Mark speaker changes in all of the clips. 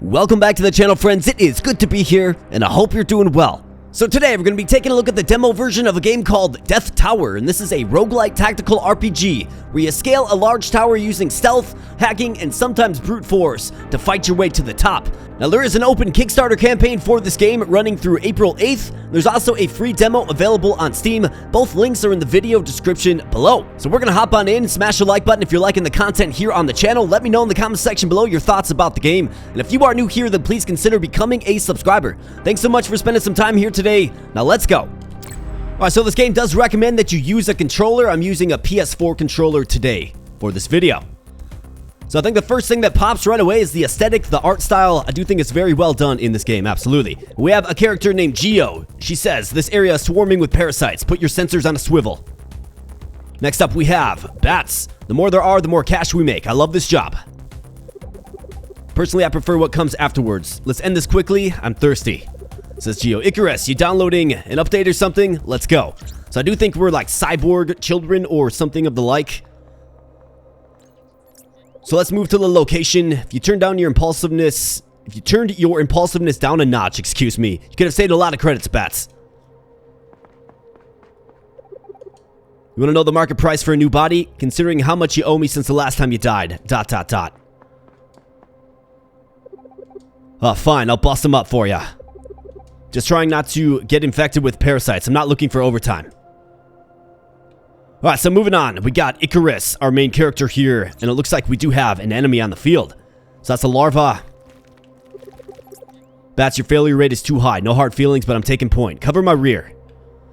Speaker 1: Welcome back to the channel, friends. It is good to be here, and I hope you're doing well. So today, we're going to be taking a look at the demo version of a game called DeathTower, and this is a roguelite tactical RPG, where you scale a large tower using stealth, hacking, and sometimes brute force to fight your way to the top. Now, there is an open Kickstarter campaign for this game running through April 8th. There's also a free demo available on Steam. Both links are in the video description below. So we're going to hop on in, smash the like button if you're liking the content here on the channel. Let me know in the comment section below your thoughts about the game. And if you are new here, then please consider becoming a subscriber. Thanks so much for spending some time here today. Now let's go. Alright, so this game does recommend that you use a controller. I'm using a PS4 controller today for this video. So I think the first thing that pops right away is the aesthetic, the art style. I do think it's very well done in this game, absolutely. We have a character named Geo. She says, this area is swarming with parasites. Put your sensors on a swivel. Next up we have bats. The more there are, the more cash we make. I love this job. Personally, I prefer what comes afterwards. Let's end this quickly. I'm thirsty. Says Geo. Ikarus, you downloading an update or something? Let's go. So I do think we're like cyborg children or something of the like. So let's move to the location. If you turned your impulsiveness down a notch, excuse me, you could have saved a lot of credits, bats. You want to know the market price for a new body? Considering how much you owe me since the last time you died. ... Oh, fine, I'll bust them up for ya. Just trying not to get infected with parasites. I'm not looking for overtime. Alright, so moving on. We got Ikarus, our main character here, and it looks like we do have an enemy on the field. So that's a larva. Bats, your failure rate is too high. No hard feelings, but I'm taking point. Cover my rear.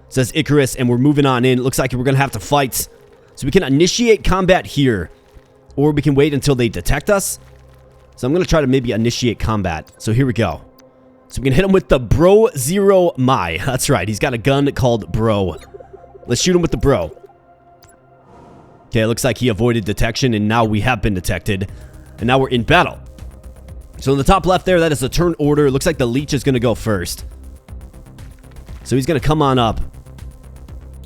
Speaker 1: Says Ikarus, and we're moving on in. It looks like we're going to have to fight. So we can initiate combat here, or we can wait until they detect us. So I'm going to try to maybe initiate combat. So here we go. So we can hit him with the Bro Zero Mai. That's right, he's got a gun called Bro. Let's shoot him with the Bro. Okay, it looks like he avoided detection, and now we have been detected. And now we're in battle. So in the top left there, that is a turn order. It looks like the leech is going to go first. So he's going to come on up.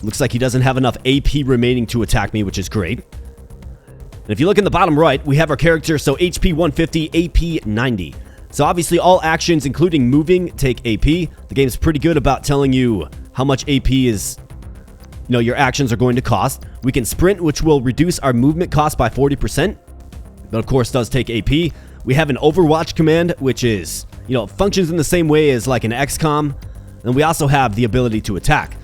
Speaker 1: Looks like he doesn't have enough AP remaining to attack me, which is great. And if you look in the bottom right, we have our character, so HP 150, AP 90. So obviously all actions, including moving, take AP. The game's pretty good about telling you how much AP is, your actions are going to cost. We can sprint, which will reduce our movement cost by 40%. But of course does take AP. We have an overwatch command, which is, functions in the same way as like an XCOM. And we also have the ability to attack.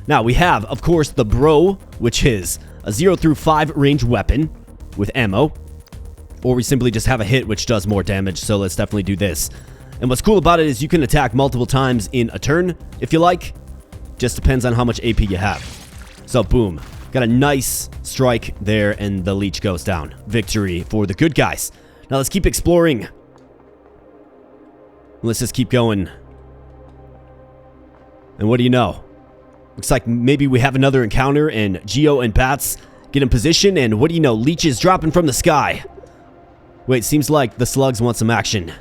Speaker 1: Now we have, of course, the Bro, which is a 0 through 5 range weapon with ammo. Or we simply just have a hit, which does more damage. So let's definitely do this. And what's cool about it is you can attack multiple times in a turn, if you like. Just depends on how much AP you have. So boom. Got a nice strike there, and the leech goes down. Victory for the good guys. Now let's keep exploring. Let's just keep going. And what do you know? Looks like maybe we have another encounter, and Geo and bats get in position, and what do you know? Leeches dropping from the sky. Wait, seems like the slugs want some action.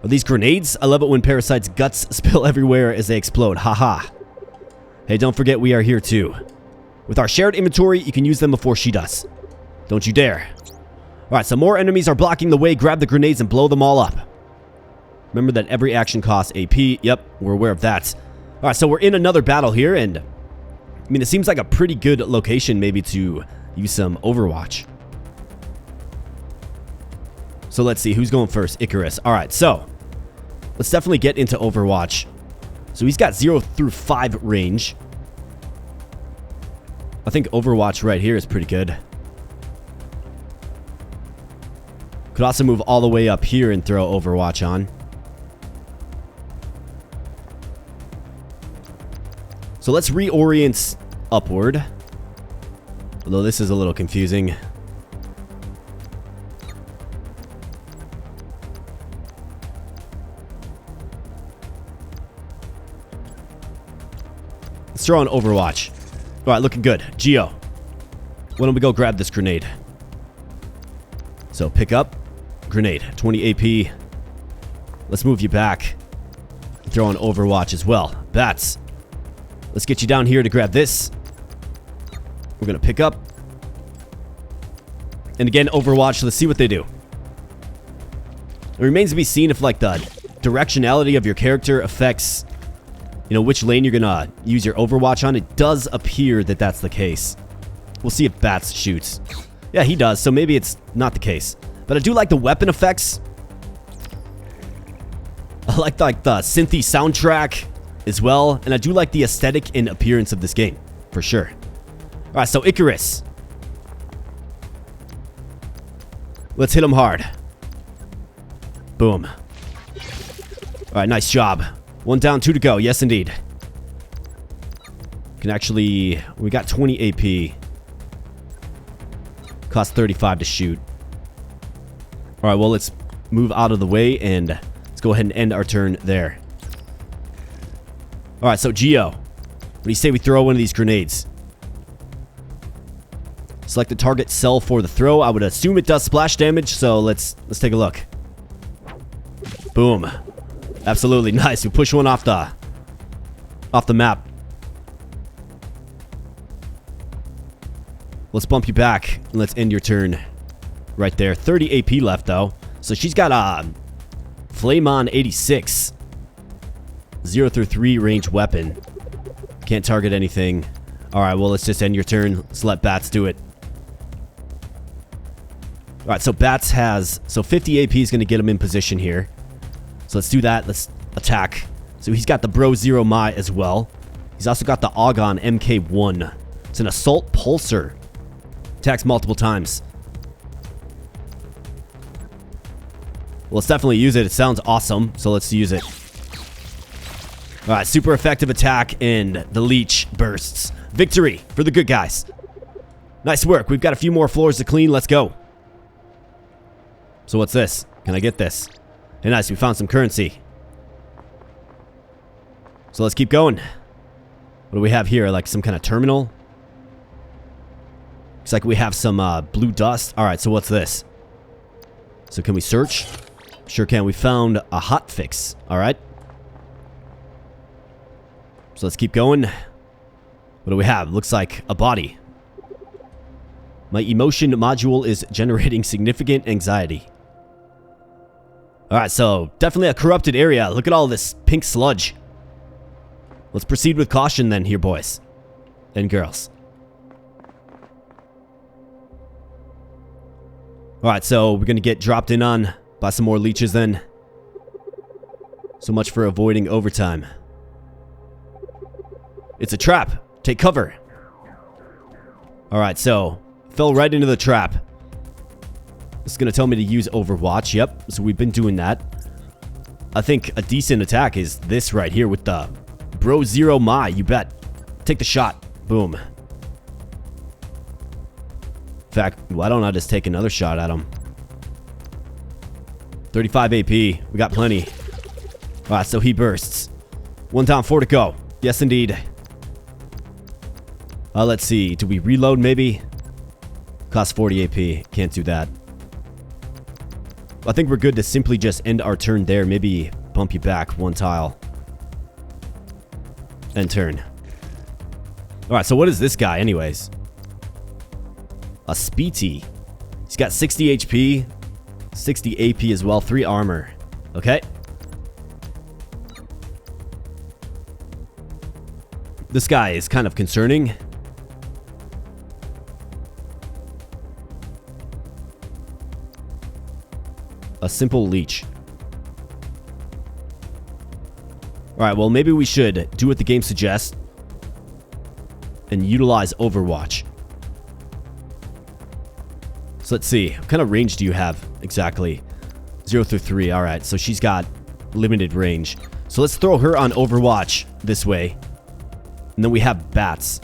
Speaker 1: Are these grenades? I love it when parasites' guts spill everywhere as they explode. Haha. Hey, don't forget we are here too. With our shared inventory, you can use them before she does. Don't you dare. Alright, so more enemies are blocking the way. Grab the grenades and blow them all up. Remember that every action costs AP. Yep, we're aware of that. Alright, so we're in another battle here, and it seems like a pretty good location maybe to use some Overwatch. So let's see, who's going first? Ikarus. Alright, so let's definitely get into Overwatch. So he's got 0 through 5 range. I think Overwatch right here is pretty good. Could also move all the way up here and throw Overwatch on. So let's reorient upward. Although this is a little confusing. Let's throw on Overwatch. Alright, looking good. Geo, why don't we go grab this grenade? So pick up. Grenade. 20 AP. Let's move you back. Throw on Overwatch as well. Bats. Let's get you down here to grab this. We're going to pick up. And again, Overwatch. Let's see what they do. It remains to be seen if, like, the directionality of your character affects, you know, which lane you're gonna use your Overwatch on. It does appear that that's the case. We'll see if Bats shoots. Yeah, he does, so maybe it's not the case. But I do like the weapon effects. I like the synthy soundtrack as well. And I do like the aesthetic and appearance of this game, for sure. Alright, so Ikarus. Let's hit him hard. Boom. Alright, nice job. 1 down, 2 to go. Yes, indeed. Can actually... We got 20 AP. Cost 35 to shoot. Alright, well, let's move out of the way and let's go ahead and end our turn there. Alright, so Geo. What do you say we throw one of these grenades? Select the target cell for the throw. I would assume it does splash damage, so let's take a look. Boom. Absolutely nice. We push one off the map. Let's bump you back and let's end your turn right there. 30 AP left though. So she's got a Flame on 86. 0 through 3 range weapon. Can't target anything. Alright, well, let's just end your turn. Let's let Bats do it. Alright, so Bats has... So 50 AP is going to get him in position here. So let's do that. Let's attack. So he's got the Bro Zero Mai as well. He's also got the Ogon MK1. It's an assault pulsar. Attacks multiple times. Well, let's definitely use it. It sounds awesome. So let's use it. Alright, super effective attack and the leech bursts. Victory for the good guys. Nice work. We've got a few more floors to clean. Let's go. So what's this? Can I get this? Hey, nice. We found some currency. So let's keep going. What do we have here? Like some kind of terminal? Looks like we have some blue dust. Alright, so what's this? So can we search? Sure can. We found a hotfix. Alright. So let's keep going. What do we have? Looks like a body. My emotion module is generating significant anxiety. Alright, so definitely a corrupted area. Look at all this pink sludge. Let's proceed with caution then here, boys and girls. Alright, so we're going to get dropped in on by some more leeches then. So much for avoiding overtime. It's a trap. Take cover. Alright, so fell right into the trap. This is going to tell me to use Overwatch. Yep, so we've been doing that. I think a decent attack is this right here with the Bro Zero Mai. You bet. Take the shot. Boom. In fact, why don't I just take another shot at him? 35 AP. We got plenty. Alright, so he bursts. 1 down, 4 to go. Yes, indeed. Let's see. Do we reload maybe? Cost 40 AP. Can't do that. I think we're good to simply just end our turn there. Maybe bump you back 1 tile. End turn. Alright, so what is this guy anyways? A Speety. He's got 60 HP. 60 AP as well. 3 armor. Okay. This guy is kind of concerning. A simple leech. Alright, well maybe we should do what the game suggests and utilize Overwatch. So let's see. What kind of range do you have exactly? 0 through 3. Alright, so she's got limited range. So let's throw her on Overwatch this way. And then we have Bats,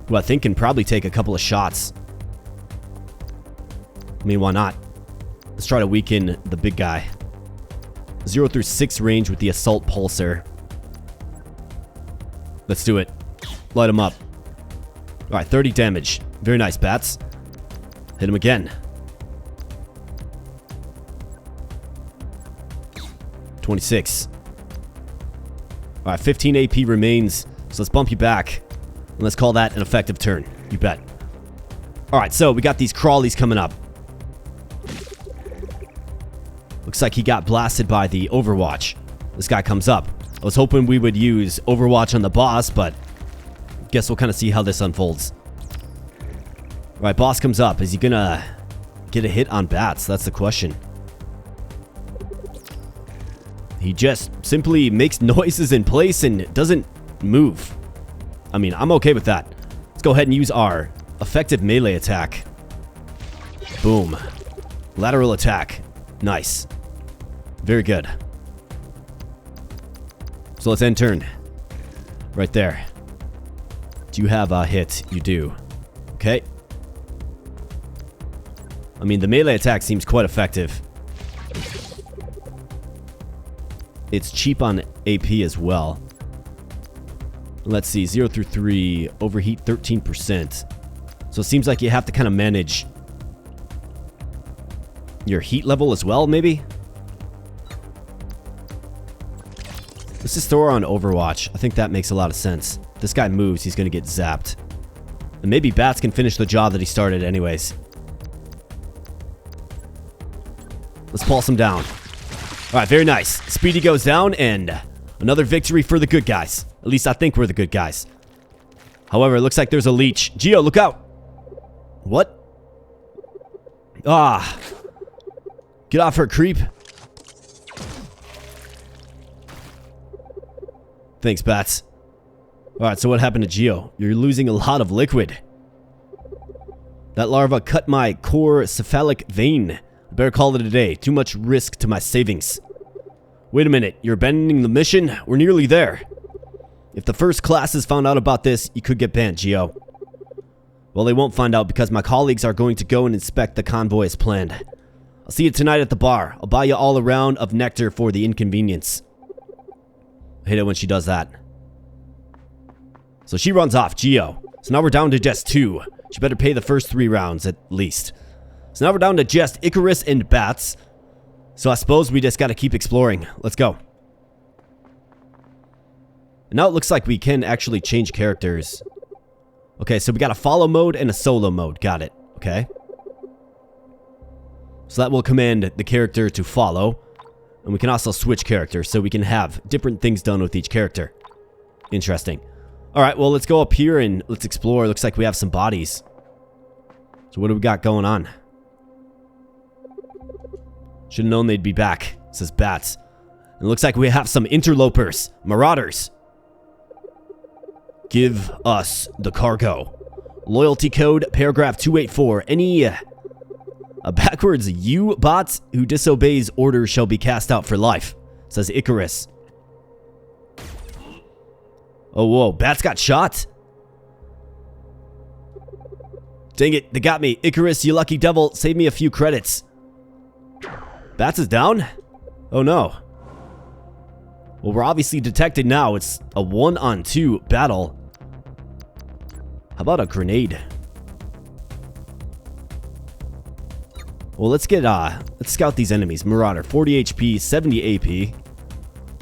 Speaker 1: who I think can probably take a couple of shots. I mean, why not? Let's try to weaken the big guy. 0 through 6 range with the assault pulsar. Let's do it. Light him up. Alright, 30 damage. Very nice, Bats. Hit him again. 26. Alright, 15 AP remains. So let's bump you back. And let's call that an effective turn. You bet. Alright, so we got these crawlies coming up. Looks like he got blasted by the Overwatch. This guy comes up. I was hoping we would use Overwatch on the boss, but guess we'll kind of see how this unfolds. Alright, boss comes up. Is he gonna get a hit on bats? That's the question. He just simply makes noises in place and doesn't move. I mean, I'm okay with that. Let's go ahead and use our effective melee attack. Boom. Lateral attack. Nice. Very good. So let's end turn. Right there. Do you have a hit? You do. Okay. I mean, the melee attack seems quite effective. It's cheap on AP as well. Let's see, 0 through 3, overheat 13%. So it seems like you have to kind of manage your heat level as well, maybe? Let's just throw her on Overwatch. I think that makes a lot of sense. If this guy moves, he's going to get zapped. And maybe bats can finish the job that he started anyways. Let's pulse him down. Alright, very nice. Speedy goes down, and another victory for the good guys. At least I think we're the good guys. However, it looks like there's a leech. Geo, look out! What? Ah. Get off her, creep. Thanks, bats. Alright, so what happened to Geo? You're losing a lot of liquid. That larva cut my core cephalic vein. I better call it a day. Too much risk to my savings. Wait a minute. You're abandoning the mission? We're nearly there. If the first classes found out about this, you could get banned, Geo. Well, they won't find out because my colleagues are going to go and inspect the convoy as planned. I'll see you tonight at the bar. I'll buy you all a round of nectar for the inconvenience. I hate it when she does that. So she runs off, Geo. So now we're down to just 2. She better pay the first 3 rounds at least. So now we're down to just Ikarus and bats. So I suppose we just gotta keep exploring. Let's go. And now it looks like we can actually change characters. Okay, so we got a follow mode and a solo mode. Got it. Okay. So that will command the character to follow. And we can also switch characters so we can have different things done with each character. Interesting. Alright, well, let's go up here and let's explore. Looks like we have some bodies. So what do we got going on? Should have known they'd be back, says bats. And it looks like we have some interlopers, marauders. Give us the cargo. Loyalty code, paragraph 284. Any backwards U-bot who disobeys orders shall be cast out for life, says Ikarus. Oh, whoa, bats got shot? Dang it, they got me. Ikarus, you lucky devil, save me a few credits. Bats is down? Oh no. Well, we're obviously detected now. It's a 1-on-2 battle. How about a grenade? Well, let's scout these enemies. Marauder, 40 HP, 70 AP.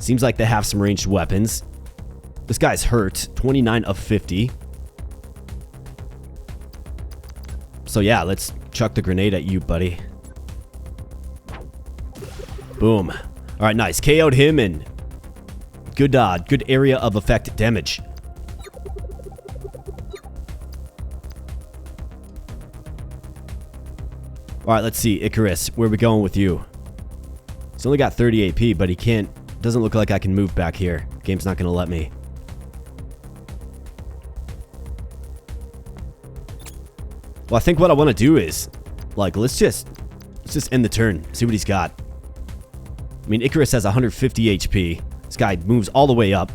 Speaker 1: Seems like they have some ranged weapons. This guy's hurt, 29 of 50. So yeah, let's chuck the grenade at you, buddy. Boom. Alright, nice. KO'd him and good area of effect damage. Alright, let's see. Ikarus, where are we going with you? He's only got 30 AP, but he doesn't look like I can move back here. Game's not gonna let me. Well, I think what I want to do is, like, let's just end the turn. See what he's got. I mean, Ikarus has 150 HP. This guy moves all the way up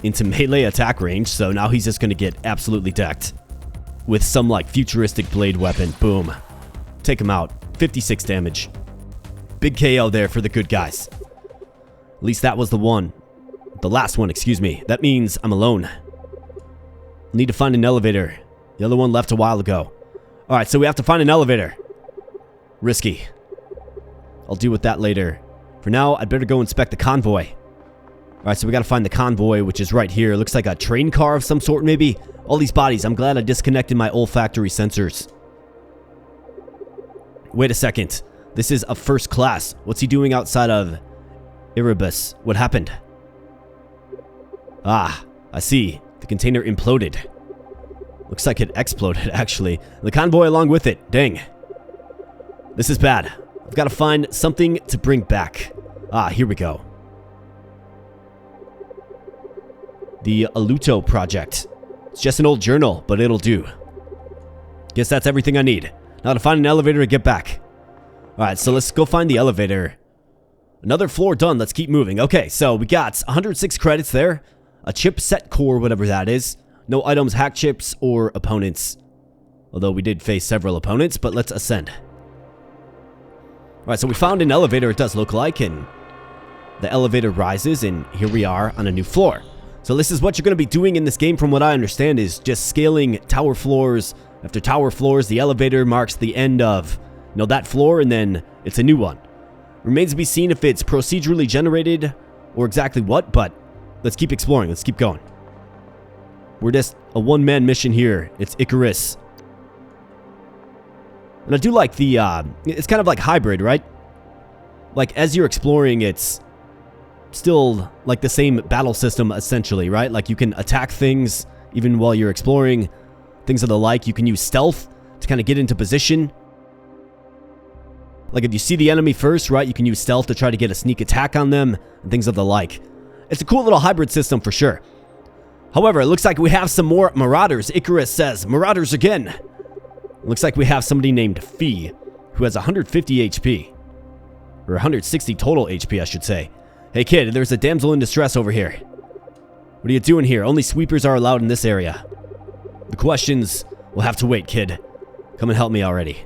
Speaker 1: into melee attack range, so now he's just going to get absolutely decked with some, like, futuristic blade weapon. Boom. Take him out. 56 damage. Big KO there for the good guys. At least that was the one. The last one, excuse me. That means I'm alone. Need to find an elevator. The other one left a while ago. Alright, so we have to find an elevator. Risky. I'll deal with that later. For now, I'd better go inspect the convoy. Alright, so we gotta find the convoy, which is right here. Looks like a train car of some sort, maybe. All these bodies. I'm glad I disconnected my olfactory sensors. Wait a second. This is a first class. What's he doing outside of Erebus? What happened? Ah, I see. The container imploded. Looks like it exploded, actually. The convoy along with it. Dang. This is bad. I've got to find something to bring back. Ah, here we go. The Aluto Project. It's just an old journal, but it'll do. Guess that's everything I need. Now to find an elevator to get back. Alright, so let's go find the elevator. Another floor done. Let's keep moving. Okay, so we got 106 credits there. A chip set core, whatever that is. No items, hack chips, or opponents. Although we did face several opponents, but let's ascend. Alright, so we found an elevator, it does look like, and the elevator rises, and here we are on a new floor. So this is what you're going to be doing in this game, from what I understand, is just scaling tower floors. After tower floors, the elevator marks the end of, that floor, and then it's a new one. Remains to be seen if it's procedurally generated or exactly what, but let's keep exploring. Let's keep going. We're just a one-man mission here. It's Ikarus. And I do like the, it's kind of like hybrid, right? Like, as you're exploring, it's still like the same battle system, essentially, right? Like, you can attack things even while you're exploring. Things of the like. You can use stealth to kind of get into position. Like, if you see the enemy first, right, you can use stealth to try to get a sneak attack on them, and things of the like. It's a cool little hybrid system for sure. However, it looks like we have some more marauders. Ikarus says, marauders again. Looks like we have somebody named Fee, who has 150 HP. Or 160 total HP, I should say. Hey kid, there's a damsel in distress over here. What are you doing here? Only sweepers are allowed in this area. The questions will have to wait, kid. Come and help me already.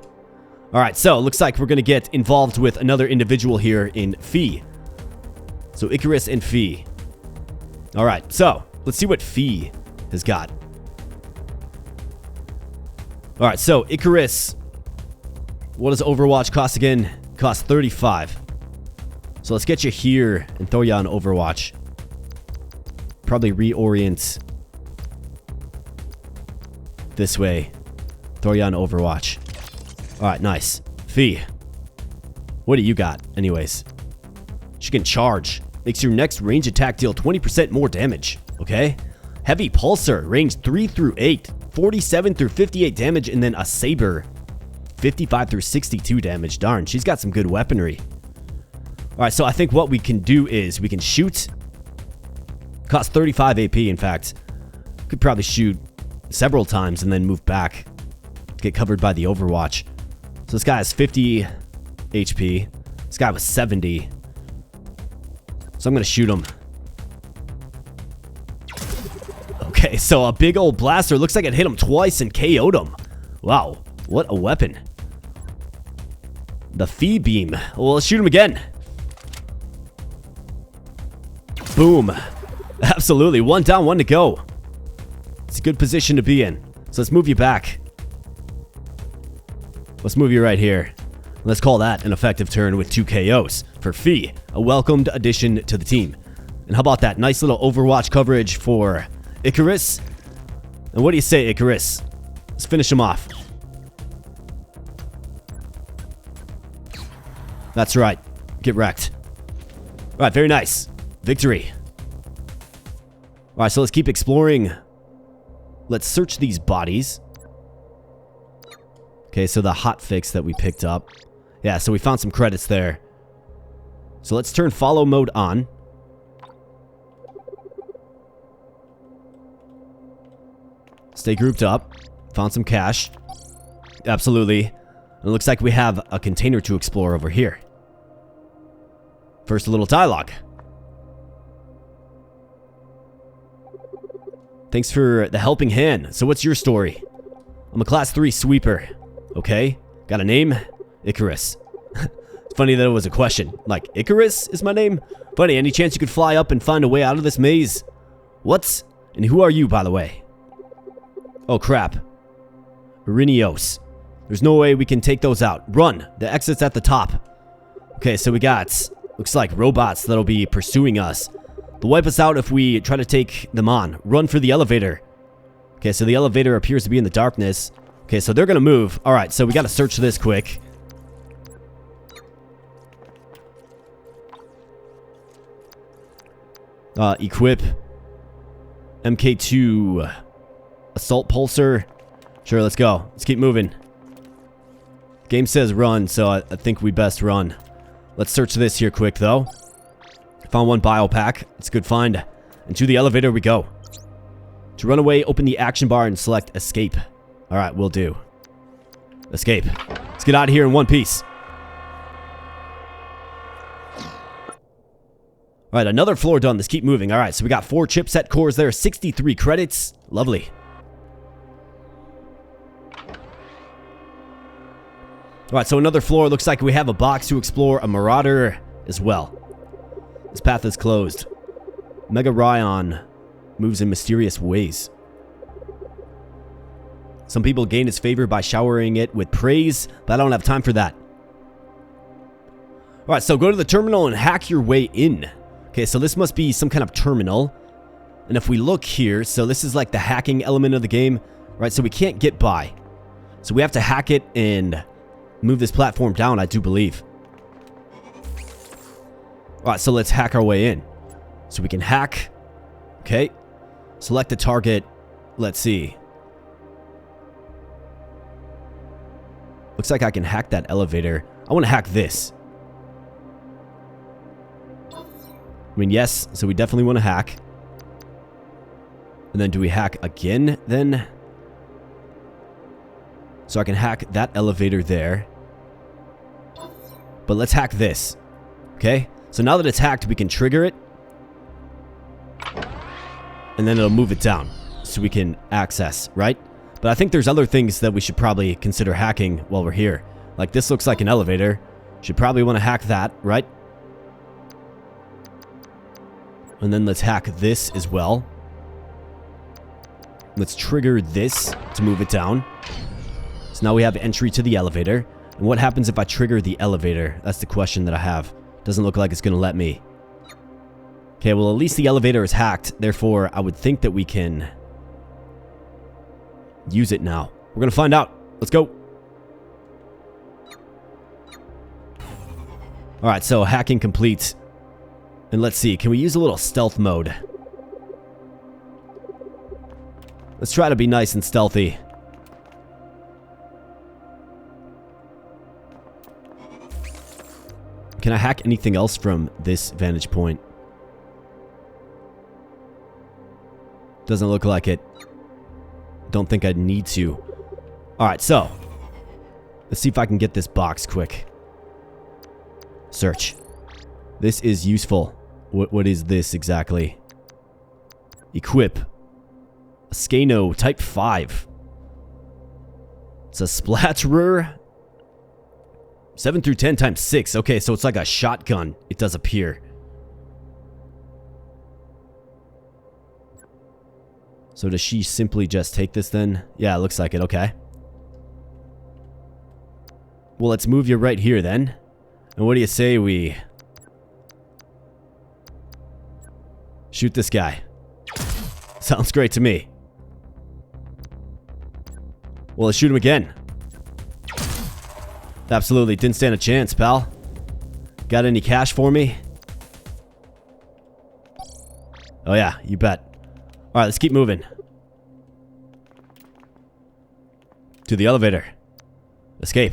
Speaker 1: Alright, so looks like we're going to get involved with another individual here in Fee. So Ikarus and Fee. Alright, so let's see what Fee has got. Alright, so Ikarus. What does Overwatch cost again? Costs 35. So let's get you here and throw you on Overwatch. Probably reorient this way. Throw you on Overwatch. Alright, nice. Fee. What do you got, anyways? She can charge. Makes your next range attack deal 20% more damage. Okay? Heavy Pulsar. Range 3 through 8. 47 through 58 damage. And then a Saber. 55 through 62 damage. Darn, she's got some good weaponry. Alright, so I think what we can do is we can shoot. Costs 35 AP, in fact. Could probably shoot several times and then move back to get covered by the Overwatch. So this guy has 50 HP. This guy was 70. So I'm going to shoot him. Okay, so a big old blaster. Looks like it hit him twice and KO'd him. Wow, what a weapon. The Fee Beam. Well, let's shoot him again. Boom. Absolutely. One down, one to go. It's a good position to be in. So let's move you back. Let's move you right here. Let's call that an effective turn with 2 KOs for Fee. A welcomed addition to the team. And how about that nice little Overwatch coverage for Ikarus? And what do you say, Ikarus? Let's finish him off. That's right. Get wrecked. Alright, very nice. Victory. Alright, so let's keep exploring. Let's search these bodies. Okay, so the hotfix that we picked up. Yeah, so we found some credits there. So let's turn follow mode on. Stay grouped up. Found some cash. Absolutely. And it looks like we have a container to explore over here. First, a little dialogue. Thanks for the helping hand. So what's your story? I'm a class 3 sweeper. Okay. Got a name? Ikarus. It's funny that it was a question. Like, Ikarus is my name? Funny, any chance you could fly up and find a way out of this maze? What? And who are you, by the way? Oh, crap. Irinios. There's no way we can take those out. Run. The exit's at the top. Okay, so we got, looks like robots that'll be pursuing us. They'll wipe us out if we try to take them on. Run for the elevator. Okay, so the elevator appears to be in the darkness. Okay, so they're gonna move. Alright, so we gotta search this quick. Equip. MK2. Assault pulsar. Sure, let's go. Let's keep moving. Game says run, so I think we best run. Let's search this here quick, though. Found one bio pack. It's a good find. And to the elevator we go. To run away, open the action bar and select escape. Alright, will do. Escape. Let's get out of here in one piece. Alright, another floor done. Let's keep moving. Alright, so we got 4 chipset cores there. 63 credits. Lovely. Alright, so another floor. Looks like we have a box to explore. A marauder as well. This path is closed. Mega Ryan moves in mysterious ways. Some people gain its favor by showering it with praise, but I don't have time for that. Alright, so go to the terminal and hack your way in. Okay, so this must be some kind of terminal. And if we look here, so this is like the hacking element of the game, right? So we can't get by. So we have to hack it and move this platform down, I do believe. Alright, so let's hack our way in. So we can hack. Okay. Select the target. Let's see. Looks like I can hack that elevator. I want to hack this. I mean, yes, so we definitely want to hack. And then do we hack again, then? So I can hack that elevator there. But let's hack this. Okay? So now that it's hacked, we can trigger it. And then it'll move it down. So we can access, right? But I think there's other things that we should probably consider hacking while we're here. Like this looks like an elevator. Should probably want to hack that, right? And then let's hack this as well. Let's trigger this to move it down. So now we have entry to the elevator. And what happens if I trigger the elevator? That's the question that I have. Doesn't look like it's going to let me. Okay, well at least the elevator is hacked. Therefore, I would think that we can use it now. We're going to find out. Let's go. Alright, so hacking complete. And let's see, can we use a little stealth mode? Let's try to be nice and stealthy. Can I hack anything else from this vantage point? Doesn't look like it. Don't think I'd need to. Alright, so. Let's see if I can get this box quick. Search. This is useful. What is this exactly? Equip. A Scano Type 5. It's a Splatterer. 7 through 10 times 6. Okay, so it's like a shotgun. It does appear. So does she simply just take this then? Yeah, it looks like it. Okay. Well, let's move you right here then. And what do you say we shoot this guy? Sounds great to me. Well, let's shoot him again. Absolutely. Didn't stand a chance, pal. Got any cash for me? Oh yeah, you bet. Alright, let's keep moving. To the elevator. Escape.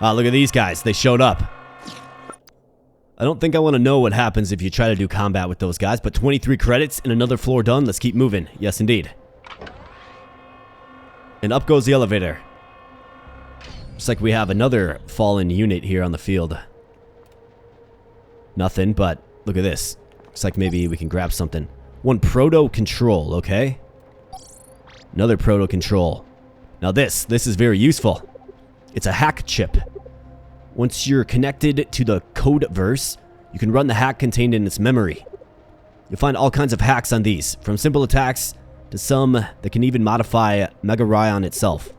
Speaker 1: Ah, look at these guys. They showed up. I don't think I want to know what happens if you try to do combat with those guys, but 23 credits and another floor done. Let's keep moving. Yes, indeed. And up goes the elevator. Looks like we have another fallen unit here on the field. Nothing, but look at this. Looks like maybe we can grab something. One proto control, okay? Another proto control. Now this is very useful. It's a hack chip. Once you're connected to the code verse, you can run the hack contained in its memory. You'll find all kinds of hacks on these, from simple attacks to some that can even modify Mega Ryan itself.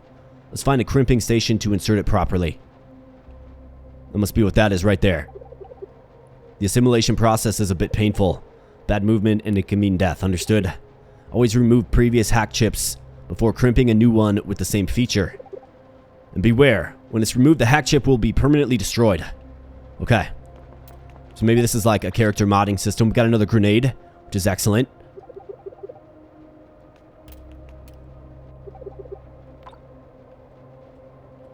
Speaker 1: Let's find a crimping station to insert it properly. That must be what that is right there. The assimilation process is a bit painful. Bad movement and it can mean death, understood? Always remove previous hack chips before crimping a new one with the same feature. And beware, when it's removed, the hack chip will be permanently destroyed. Okay. So maybe this is like a character modding system. We got another grenade, which is excellent.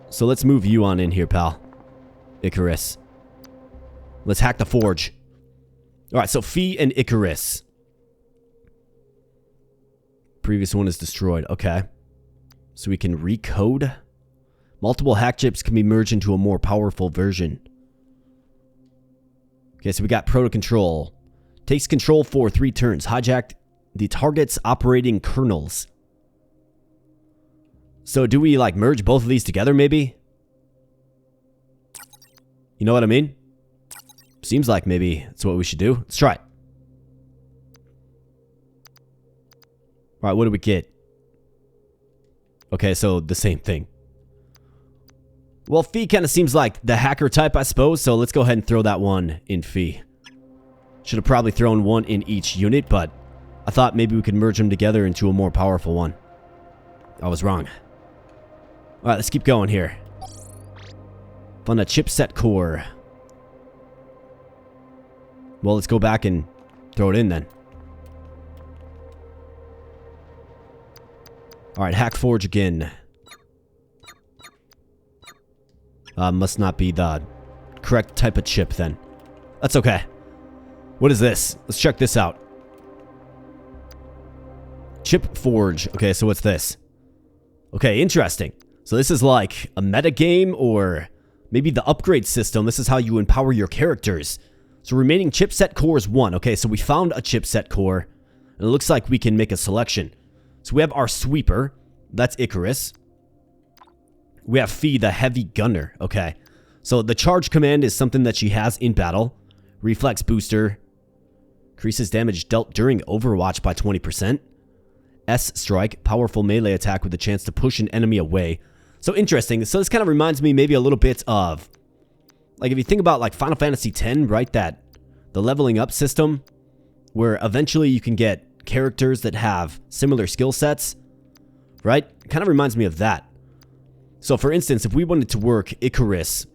Speaker 1: So let's move you on in here, pal. Ikarus. Let's hack the forge. Alright, so Fee and Ikarus. Previous one is destroyed. Okay. So we can recode. Multiple hack chips can be merged into a more powerful version. Okay, so we got Proto Control. Takes control for 3 turns. Hijacked the target's operating kernels. So do we like merge both of these together maybe? You know what I mean? Seems like maybe that's what we should do. Let's try it. Alright, what do we get? Okay, so the same thing. Well, Fee kind of seems like the hacker type, I suppose, so let's go ahead and throw that one in Fee. Should have probably thrown one in each unit, but I thought maybe we could merge them together into a more powerful one. I was wrong. Alright, let's keep going here. Found a chipset core. Well, let's go back and throw it in then. Alright, hack forge again. Must not be the correct type of chip then. That's okay. What is this? Let's check this out. Chip forge. Okay, so what's this? Okay, interesting. So this is like a meta game or maybe the upgrade system. This is how you empower your characters. So remaining chipset core is 1. Okay, so we found a chipset core. And it looks like we can make a selection. So we have our sweeper. That's Ikarus. We have Fee, the heavy gunner. Okay. So the charge command is something that she has in battle. Reflex booster. Increases damage dealt during Overwatch by 20%. S strike. Powerful melee attack with a chance to push an enemy away. So interesting. So this kind of reminds me maybe a little bit of... Like if you think about like Final Fantasy X, right? That the leveling up system. Where eventually you can get characters that have similar skill sets. Right? It kind of reminds me of that. So for instance, if we wanted to work Ikarus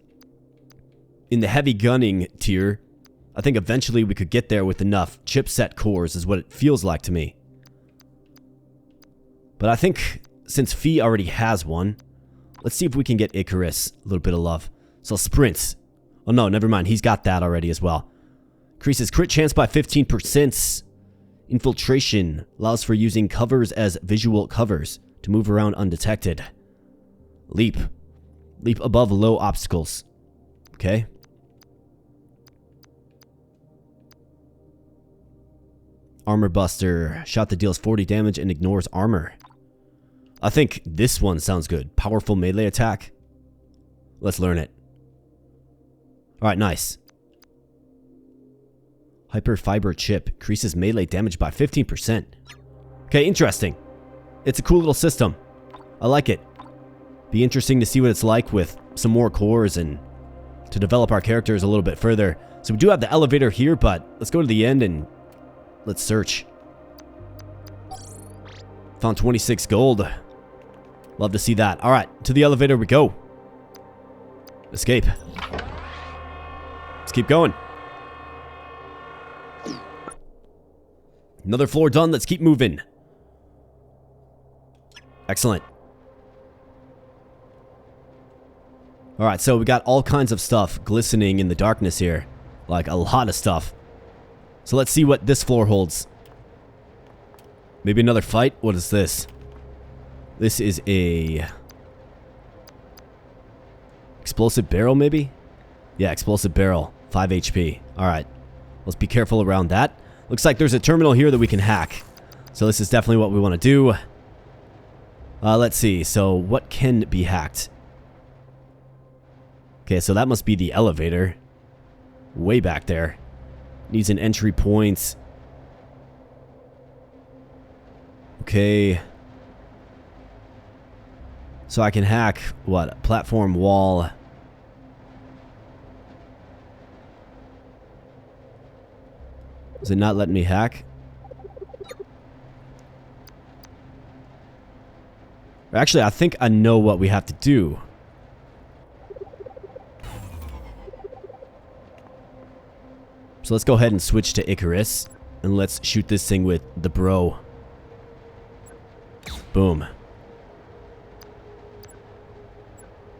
Speaker 1: in the heavy gunning tier, I think eventually we could get there with enough chipset cores is what it feels like to me. But I think since Fee already has one, let's see if we can get Ikarus a little bit of love. So sprints. Oh no, never mind. He's got that already as well. Increases crit chance by 15%. Infiltration allows for using covers as visual covers to move around undetected. Leap. Leap above low obstacles. Okay. Armor Buster. Shot that deals 40 damage and ignores armor. I think this one sounds good. Powerful melee attack. Let's learn it. Alright, nice. Hyperfiber chip. Increases melee damage by 15%. Okay, interesting. It's a cool little system. I like it. Be interesting to see what it's like with some more cores and to develop our characters a little bit further. So we do have the elevator here, but let's go to the end and let's search. Found 26 gold. Love to see that. Alright, to the elevator we go. Escape. Let's keep going. Another floor done. Let's keep moving. Excellent. Alright, so we got all kinds of stuff glistening in the darkness here. Like, a lot of stuff. So let's see what this floor holds. Maybe another fight? What is this? This is a... explosive barrel, maybe? Yeah, explosive barrel. 5 HP. Alright. Let's be careful around that. Looks like there's a terminal here that we can hack. So this is definitely what we want to do. Let's see. So what can be hacked? Okay, so that must be the elevator. Way back there. Needs an entry point. Okay. So I can hack, what? Platform wall. Is it not letting me hack? Actually, I think I know what we have to do. So let's go ahead and switch to Ikarus. And let's shoot this thing with the bro. Boom.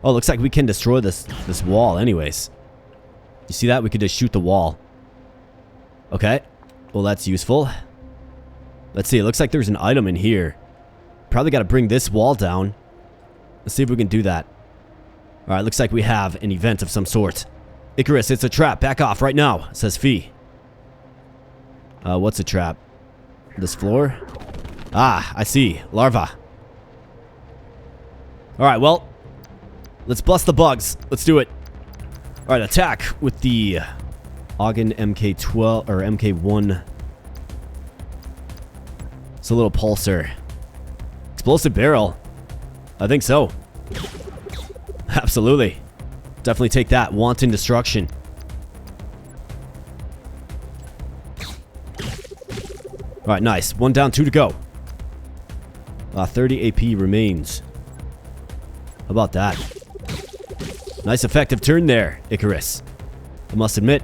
Speaker 1: Oh, looks like we can destroy this wall anyways. You see that? We could just shoot the wall. Okay. Well, that's useful. Let's see. It looks like there's an item in here. Probably got to bring this wall down. Let's see if we can do that. Alright, looks like we have an event of some sort. Ikarus, it's a trap. Back off right now, says Fee. What's a trap? This floor? Ah, I see. Larva. Alright, well. Let's bust the bugs. Let's do it. Alright, attack with the Ogden MK12 or MK1. It's a little pulsar. Explosive barrel. I think so. Absolutely. Definitely take that. Wanton destruction. Alright, nice. 1 down, 2 to go. 30 AP remains. How about that? Nice effective turn there, Ikarus. I must admit.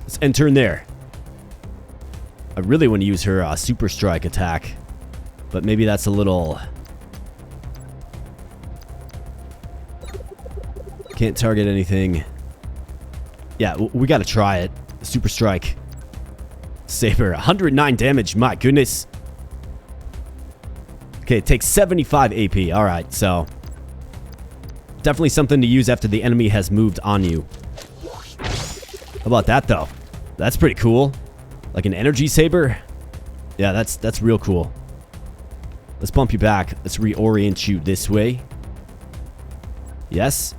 Speaker 1: Let's end turn there. I really want to use her super strike attack. But maybe that's a little... Can't target anything. Yeah, we gotta try it. Super strike. Saber, 109 damage. My goodness. Okay, it takes 75 AP. Alright, so... Definitely something to use after the enemy has moved on you. How about that, though? That's pretty cool. Like an energy saber? Yeah, that's real cool. Let's bump you back. Let's reorient you this way. Yes.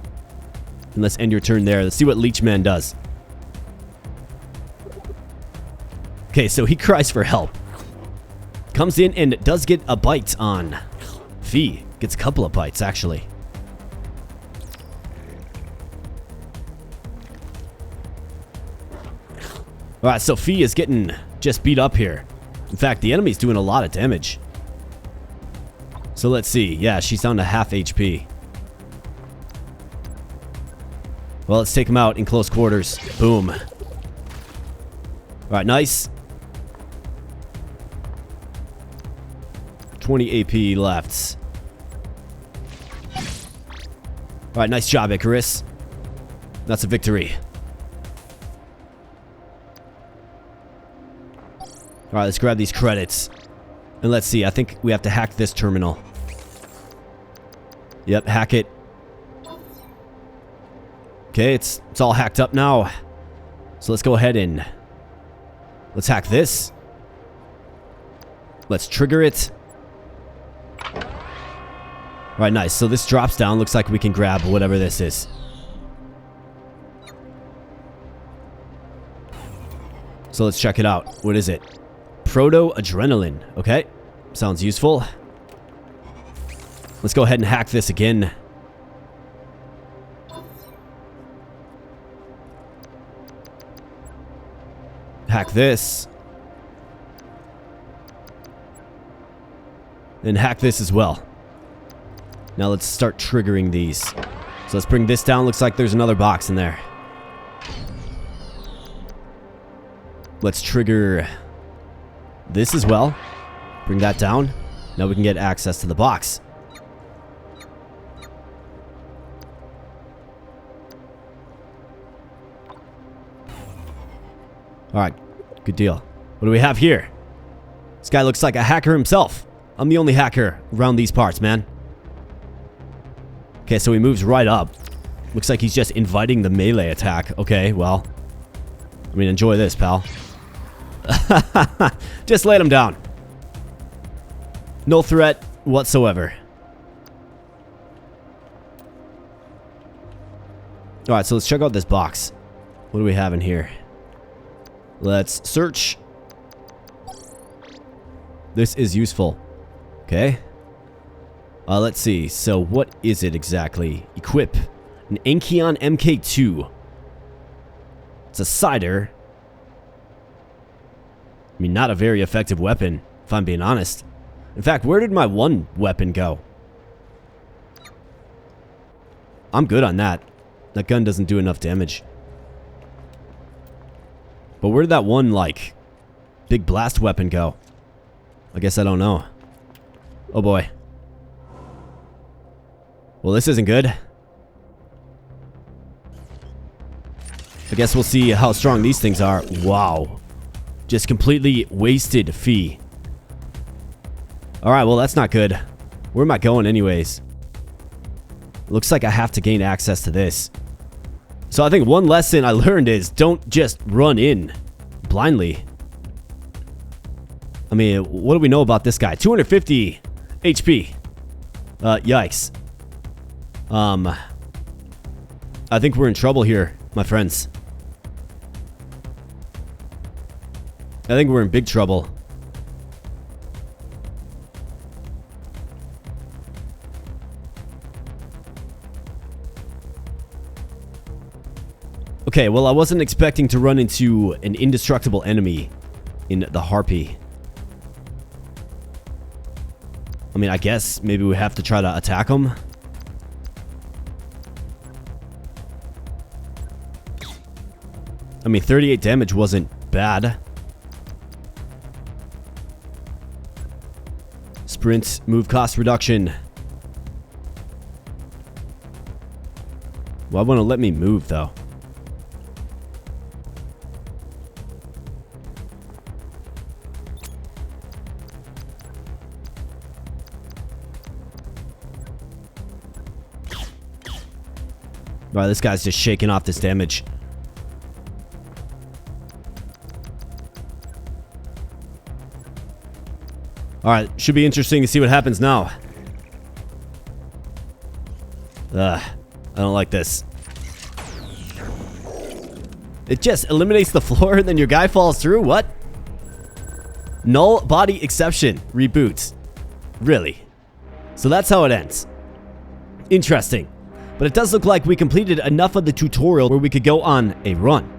Speaker 1: And let's end your turn there. Let's see what Leechman does. Okay, so he cries for help. Comes in and does get a bite on Fee. Gets a couple of bites, actually. Alright, so Fee is getting just beat up here. In fact, the enemy's doing a lot of damage. So let's see. Yeah, she's down to half HP. Well, let's take him out in close quarters. Boom. Alright, nice. 20 AP left. Alright, nice job, Ikarus. That's a victory. Alright, let's grab these credits. And let's see, I think we have to hack this terminal. Yep, hack it. Okay, it's all hacked up now. So let's go ahead and... Let's hack this. Let's trigger it. Alright, nice. So this drops down. Looks like we can grab whatever this is. So let's check it out. What is it? Proto-adrenaline. Okay. Sounds useful. Let's go ahead and hack this again. Hack this. And hack this as well. Now let's start triggering these. So let's bring this down. Looks like there's another box in there. Let's trigger this as well. Bring that down. Now we can get access to the box. Alright, good deal. What do we have here? This guy looks like a hacker himself. I'm the only hacker around these parts, man. Okay, so he moves right up. Looks like he's just inviting the melee attack. Okay, well. I mean, enjoy this, pal. Just let him down. No threat whatsoever. Alright, so let's check out this box. What do we have in here? Let's search. This is useful. Okay. Let's see. So what is it exactly? Equip. An Ankion MK2. It's a cider. I mean, not a very effective weapon, if I'm being honest. In fact, where did my one weapon go? I'm good on that. That gun doesn't do enough damage. But where did that one, like, big blast weapon go? I guess I don't know. Oh boy. Well, this isn't good. I guess we'll see how strong these things are. Wow. Just completely wasted fee. Alright, well, that's not good. Where am I going anyways? Looks like I have to gain access to this. So I think one lesson I learned is don't just run in blindly. I mean, what do we know about this guy? 250 HP. Yikes. I think we're in trouble here, my friends. I think we're in big trouble. Okay, well, I wasn't expecting to run into an indestructible enemy in the Harpy. I mean, I guess maybe we have to try to attack him. I mean, 38 damage wasn't bad. Sprint, move cost reduction. Why won't it let me move, though? Alright, this guy's just shaking off this damage. Alright, should be interesting to see what happens now. I don't like this. It just eliminates the floor and then your guy falls through? What? Null body exception. Reboot. Really? So that's how it ends. Interesting. But it does look like we completed enough of the tutorial where we could go on a run.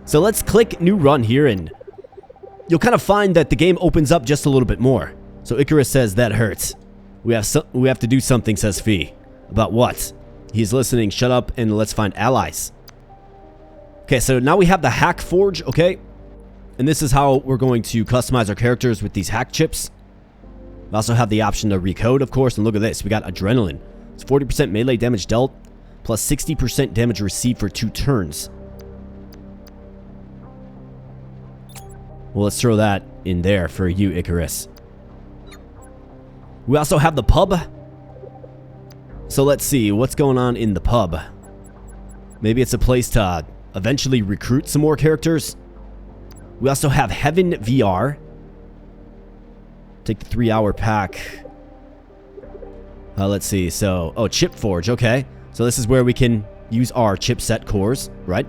Speaker 1: So let's click new run here and you'll kind of find that the game opens up just a little bit more. So Ikarus says that hurts. We have to do something, says Fee. About what? He's listening. Shut up and let's find allies. Okay, so now we have the hack forge, okay? And this is how we're going to customize our characters with these hack chips. We also have the option to recode, of course, and look at this. We got adrenaline. It's 40% melee damage dealt, plus 60% damage received for 2 turns. Well, let's throw that in there for you, Ikarus. We also have the pub. So let's see, what's going on in the pub? Maybe it's a place to eventually recruit some more characters. We also have Heaven VR. Take the 3-hour pack. Let's see, so, oh, Chip Forge, okay. So this is where we can use our chipset cores, right?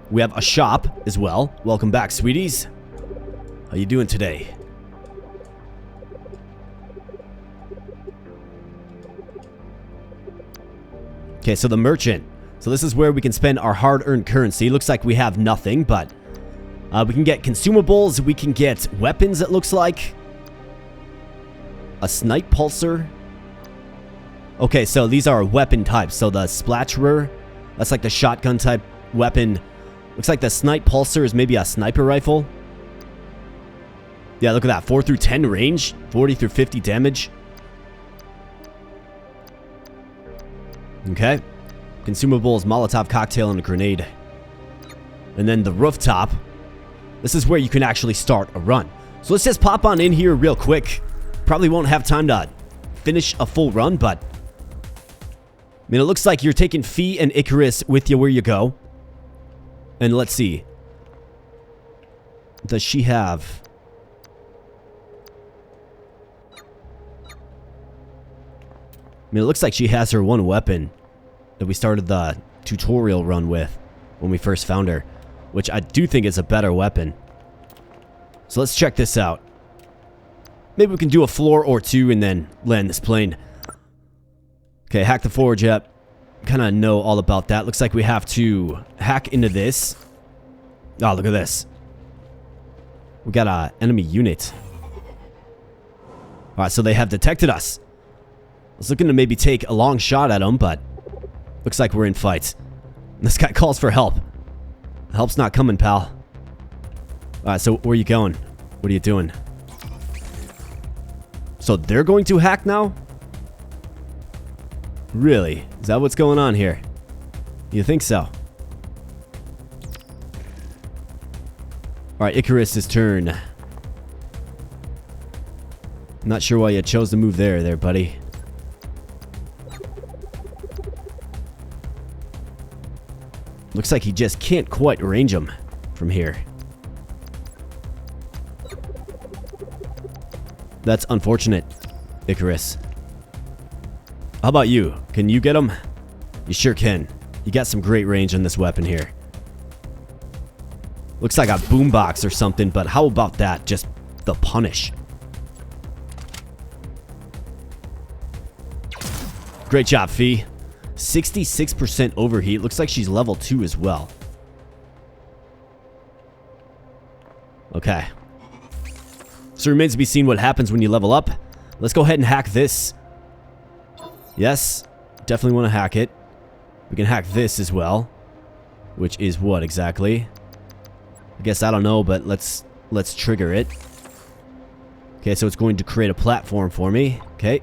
Speaker 1: We have a shop as well. Welcome back, sweeties. How you doing today? Okay, so the merchant. So this is where we can spend our hard-earned currency. Looks like we have nothing, but we can get consumables. We can get weapons, it looks like. A snipe pulsar. Okay, so these are weapon types. So the splatterer, that's like the shotgun type weapon. Looks like the snipe pulsar is maybe a sniper rifle. Yeah, look at that. 4 through 10 range. 40 through 50 damage. Okay. Consumables, Molotov cocktail, and a grenade. And then the rooftop. This is where you can actually start a run. So let's just pop on in here real quick. Probably won't have time to finish a full run, but I mean, it looks like you're taking Fee and Ikarus with you where you go. And let's see. Does she have... I mean, it looks like she has her one weapon that we started the tutorial run with when we first found her, which I do think is a better weapon. So let's check this out. Maybe we can do a floor or two and then land this plane. Okay, hack the forge, yep. Kind of know all about that. Looks like we have to hack into this. Oh, look at this. We got an enemy unit. Alright, so they have detected us. I was looking to maybe take a long shot at them, but looks like we're in fight. This guy calls for help. Help's not coming, pal. Alright, so where are you going? What are you doing? So they're going to hack now? Really? Is that what's going on here? You think so? Alright, Ikarus' turn. I'm not sure why you chose to move there, buddy. Looks like he just can't quite range him from here. That's unfortunate, Ikarus. How about you? Can you get him? You sure can. You got some great range on this weapon here. Looks like a boombox or something, but how about that? Just the punish. Great job, Fee. 66% overheat. Looks like she's level 2 as well. Okay. So it remains to be seen what happens when you level up. Let's go ahead and hack this. Yes, definitely want to hack it. We can hack this as well. Which is what exactly? I guess I don't know, but let's trigger it. Okay, so it's going to create a platform for me. Okay.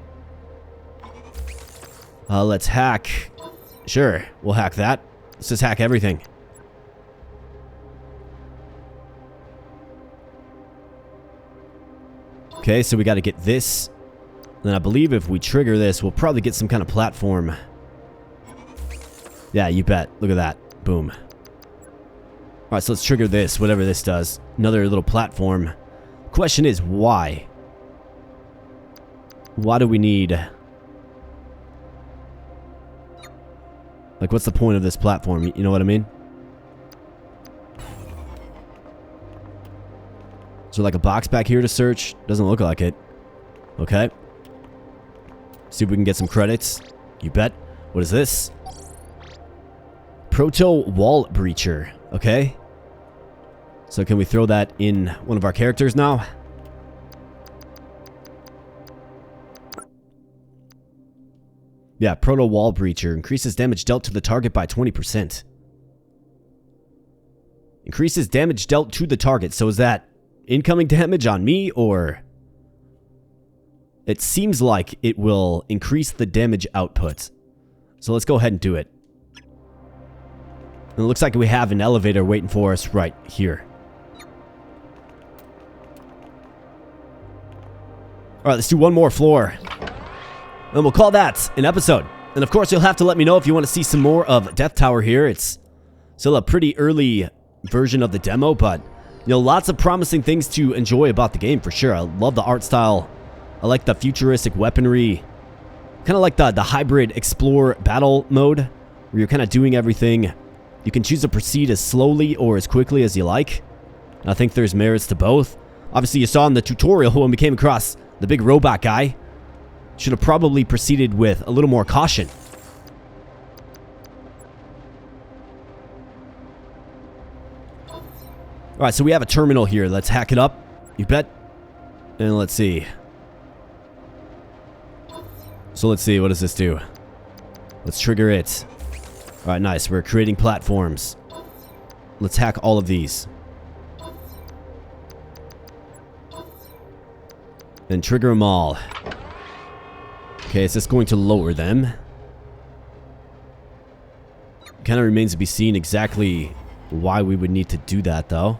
Speaker 1: Let's hack. Sure, we'll hack that. Let's just hack everything. Okay, so we got to get this. Then I believe if we trigger this, we'll probably get some kind of platform. Yeah, you bet. Look at that. Boom. Alright, so let's trigger this, whatever this does. Another little platform. Question is, why? Why do we need... Like, what's the point of this platform? You know what I mean? Is there like a box back here to search? Doesn't look like it. Okay. See if we can get some credits. You bet. What is this? Proto Wall Breacher. Okay. So can we throw that in one of our characters now? Yeah, Proto Wall Breacher. Increases damage dealt to the target by 20%. Increases damage dealt to the target. So is that incoming damage on me, or... It seems like it will increase the damage output. So let's go ahead and do it. And it looks like we have an elevator waiting for us right here. Alright, let's do one more floor. And we'll call that an episode. And of course, you'll have to let me know if you want to see some more of DeathTower here. It's still a pretty early version of the demo, but, you know, lots of promising things to enjoy about the game for sure. I love the art style. I like the futuristic weaponry. Kind of like the hybrid explore battle mode, where you're kind of doing everything. You can choose to proceed as slowly or as quickly as you like. And I think there's merits to both. Obviously, you saw in the tutorial when we came across the big robot guy. Should have probably proceeded with a little more caution. Alright, so we have a terminal here. Let's hack it up. You bet. And let's see. So let's see, what does this do? Let's trigger it. Alright, nice. We're creating platforms. Let's hack all of these. Then trigger them all. Okay, is this going to lower them? Kind of remains to be seen exactly why we would need to do that, though.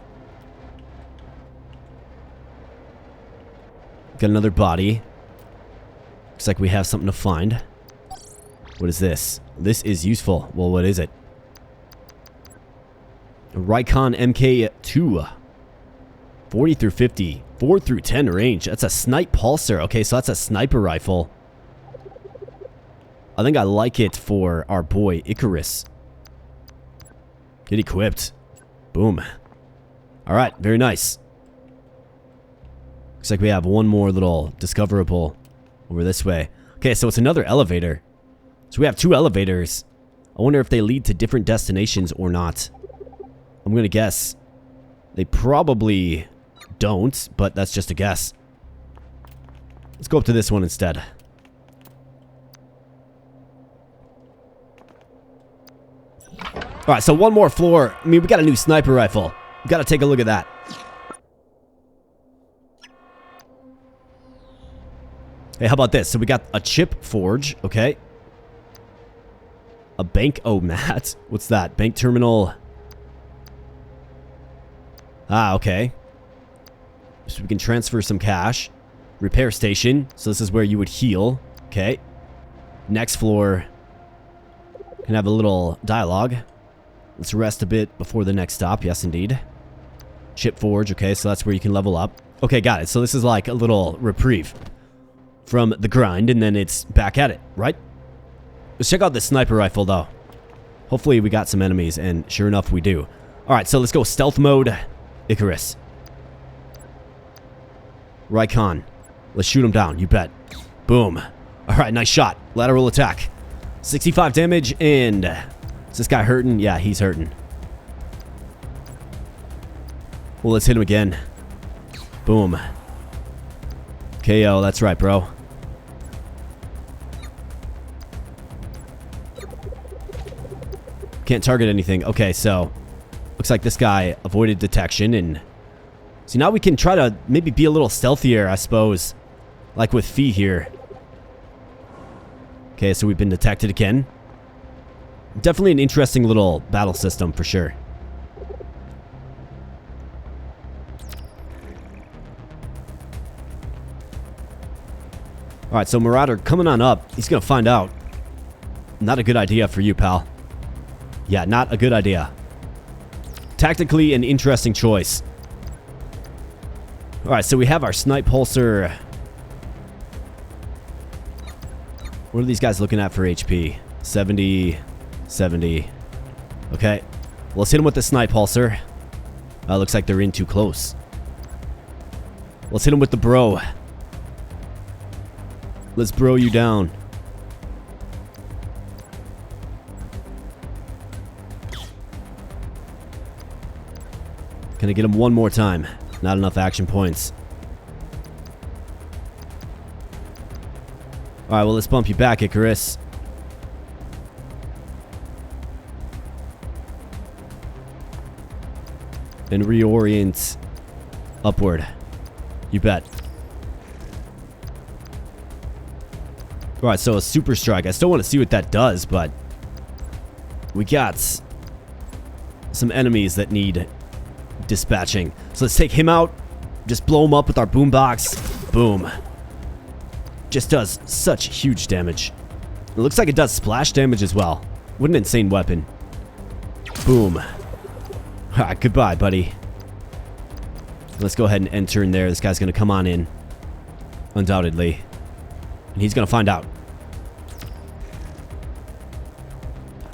Speaker 1: Got another body. Looks like we have something to find. What is this? This is useful. Well, what is it? A Rikon MK2. 40 through 50. 4 through 10 range. That's a snipe pulsar. Okay, so that's a sniper rifle. I think I like it for our boy Ikarus. Get equipped. Boom. Alright, very nice. Looks like we have one more little discoverable over this way. Okay, so it's another elevator. So we have 2 elevators. I wonder if they lead to different destinations or not. I'm gonna guess they probably don't, but that's just a guess. Let's go up to this one instead. All right, so one more floor. I mean, we got a new sniper rifle. We got to take a look at that. Hey, how about this? So we got a chip forge, okay. A bank, oh, Matt. What's that? Bank terminal. Ah, okay. So we can transfer some cash. Repair station. So this is where you would heal. Okay. Next floor. Can have a little dialogue. Let's rest a bit before the next stop. Yes, indeed. Chip forge. Okay, so that's where you can level up. Okay, got it. So this is like a little reprieve from the grind, and then it's back at it, right? Let's check out this sniper rifle, though. Hopefully we got some enemies, and sure enough, we do. All right, so let's go stealth mode. Ikarus. Raikon. Let's shoot him down, you bet. Boom. All right, nice shot. Lateral attack. 65 damage, and... is this guy hurting? Yeah, he's hurting. Well, let's hit him again. Boom. KO, that's right, bro. Can't target anything. Okay, so looks like this guy avoided detection, and so now we can try to maybe be a little stealthier, I suppose, like with Fee here. Okay, so we've been detected again. Definitely an interesting little battle system for sure. Alright, so Marauder coming on up. He's gonna find out. Not a good idea for you, pal. Yeah, not a good idea. Tactically an interesting choice. Alright, so we have our snipe pulser. What are these guys looking at for HP? 70, 70. Okay. Well, let's hit him with the snipe pulser. Looks like they're in too close. Let's hit him with the bro. Let's bro you down. Can I get him one more time? Not enough action points. Alright, well, let's bump you back, Ikarus. And reorient upward. You bet. Alright, so a super strike. I still want to see what that does, but we got some enemies that need dispatching. So let's take him out. Just blow him up with our boombox. Boom. Just does such huge damage. It looks like it does splash damage as well. What an insane weapon. Boom. Alright, goodbye, buddy. Let's go ahead and enter in there. This guy's going to come on in. Undoubtedly. And he's going to find out.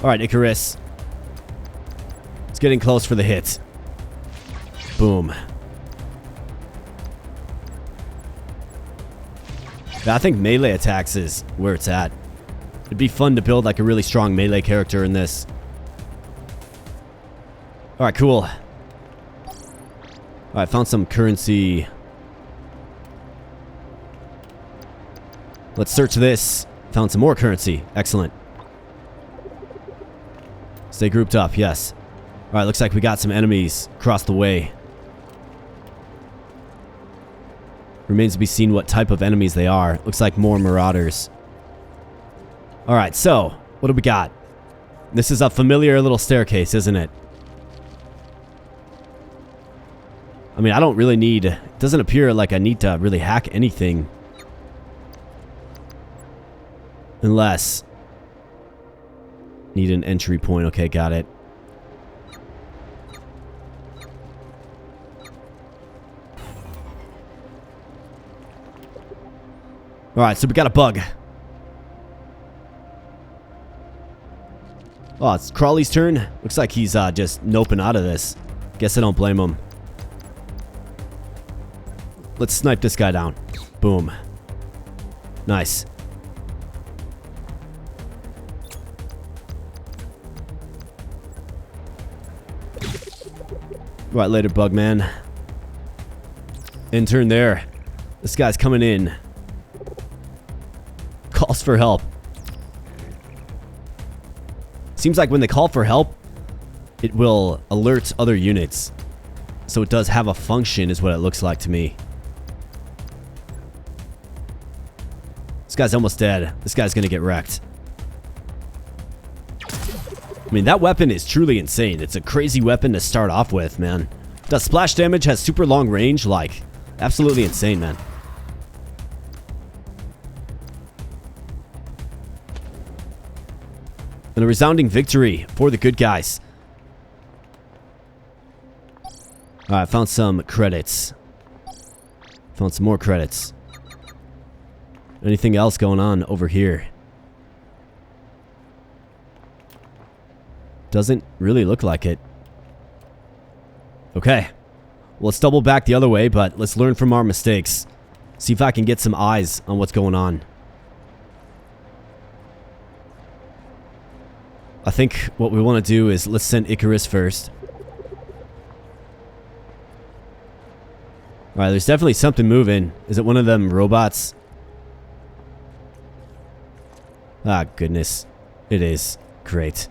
Speaker 1: Alright, Ikarus. It's getting close for the hit. Boom. I think melee attacks is where it's at. It'd be fun to build like a really strong melee character in this. Alright, cool. Alright, found some currency. Let's search this. Found some more currency. Excellent. Stay grouped up, yes. Alright, looks like we got some enemies across the way. Remains to be seen what type of enemies they are. Looks like more marauders. Alright, so, what do we got? This is a familiar little staircase, isn't it? I mean, I don't really need... It doesn't appear like I need to really hack anything. Unless... Need an entry point. Okay, got it. Alright, so we got a bug. Oh, it's Crawley's turn. Looks like he's just noping out of this. Guess I don't blame him. Let's snipe this guy down. Boom. Nice. Right, later, Bugman. Intern there. This guy's coming in. Calls for help. Seems like when they call for help, it will alert other units. So it does have a function, is what it looks like to me. This guy's almost dead. This guy's gonna get wrecked. I mean, that weapon is truly insane. It's a crazy weapon to start off with, man. Does splash damage, has super long range, like, absolutely insane, man. And a resounding victory for the good guys. Alright, found some credits. Found some more credits. Anything else going on over here? Doesn't really look like it. Okay. Well, let's double back the other way, but let's learn from our mistakes. See if I can get some eyes on what's going on. I think what we want to do is let's send Ikarus first. Alright, there's definitely something moving. Is it one of them robots? Ah, goodness. It is. Great.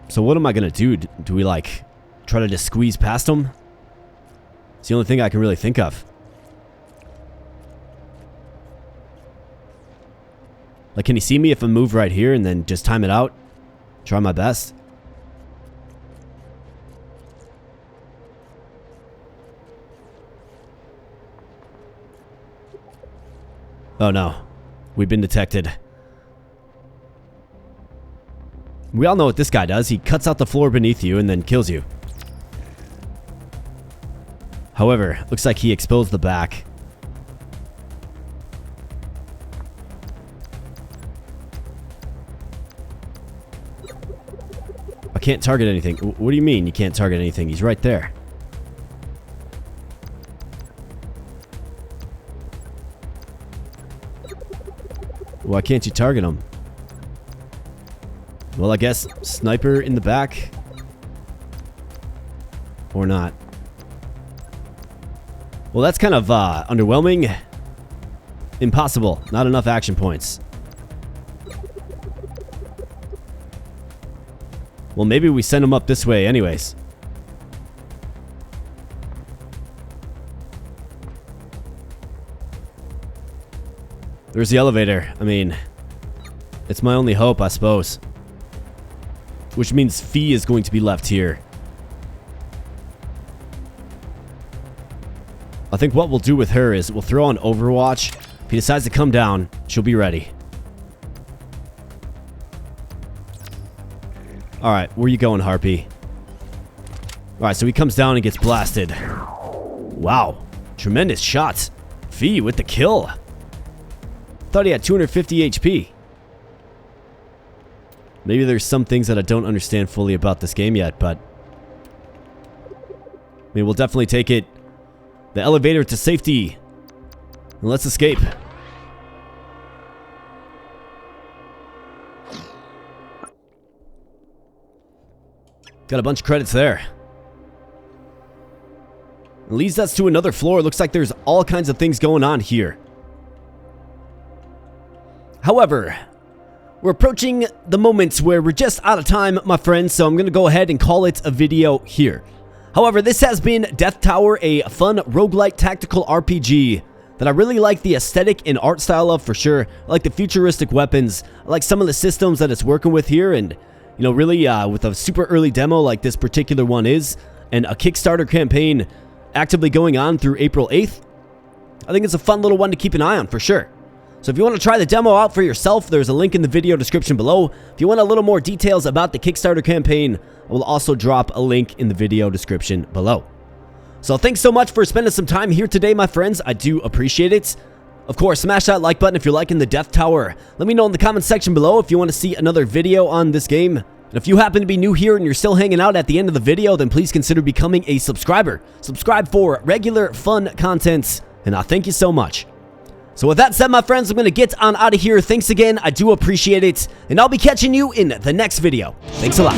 Speaker 1: So what am I gonna do? Do we, like, try to just squeeze past them? It's the only thing I can really think of. Like, can he see me if I move right here and then just time it out? Try my best. Oh no. We've been detected. We all know what this guy does. He cuts out the floor beneath you and then kills you. However, looks like he exposed the back. I can't target anything. What do you mean you can't target anything? He's right there. Why can't you target him? Well, I guess sniper in the back. Or not. Well, that's kind of underwhelming. Impossible. Not enough action points. Well, maybe we send him up this way anyways. There's the elevator. I mean, it's my only hope, I suppose. Which means Fee is going to be left here. I think what we'll do with her is we'll throw on Overwatch. If he decides to come down, she'll be ready. Alright, where you going, Harpy? Alright, so he comes down and gets blasted. Wow. Tremendous shots. Fee with the kill. Thought he had 250 HP. Maybe there's some things that I don't understand fully about this game yet, but I mean, we'll definitely take it. The elevator to safety. And let's escape. Got a bunch of credits there. It leads us to another floor. Looks like there's all kinds of things going on here. However, we're approaching the moments where we're just out of time, my friends, so I'm going to go ahead and call it a video here. However, this has been DeathTower, a fun roguelite tactical RPG that I really like the aesthetic and art style of, for sure. I like the futuristic weapons. I like some of the systems that it's working with here, and, you know, really with a super early demo like this particular one is, and a Kickstarter campaign actively going on through April 8th, I think it's a fun little one to keep an eye on, for sure. So if you want to try the demo out for yourself, there's a link in the video description below. If you want a little more details about the Kickstarter campaign, I will also drop a link in the video description below. So thanks so much for spending some time here today, my friends. I do appreciate it. Of course, smash that like button if you're liking the DeathTower. Let me know in the comment section below if you want to see another video on this game. And if you happen to be new here and you're still hanging out at the end of the video, then please consider becoming a subscriber. Subscribe for regular fun content, and I thank you so much. So with that said, my friends, I'm going to get on out of here. Thanks again. I do appreciate it. And I'll be catching you in the next video. Thanks a lot.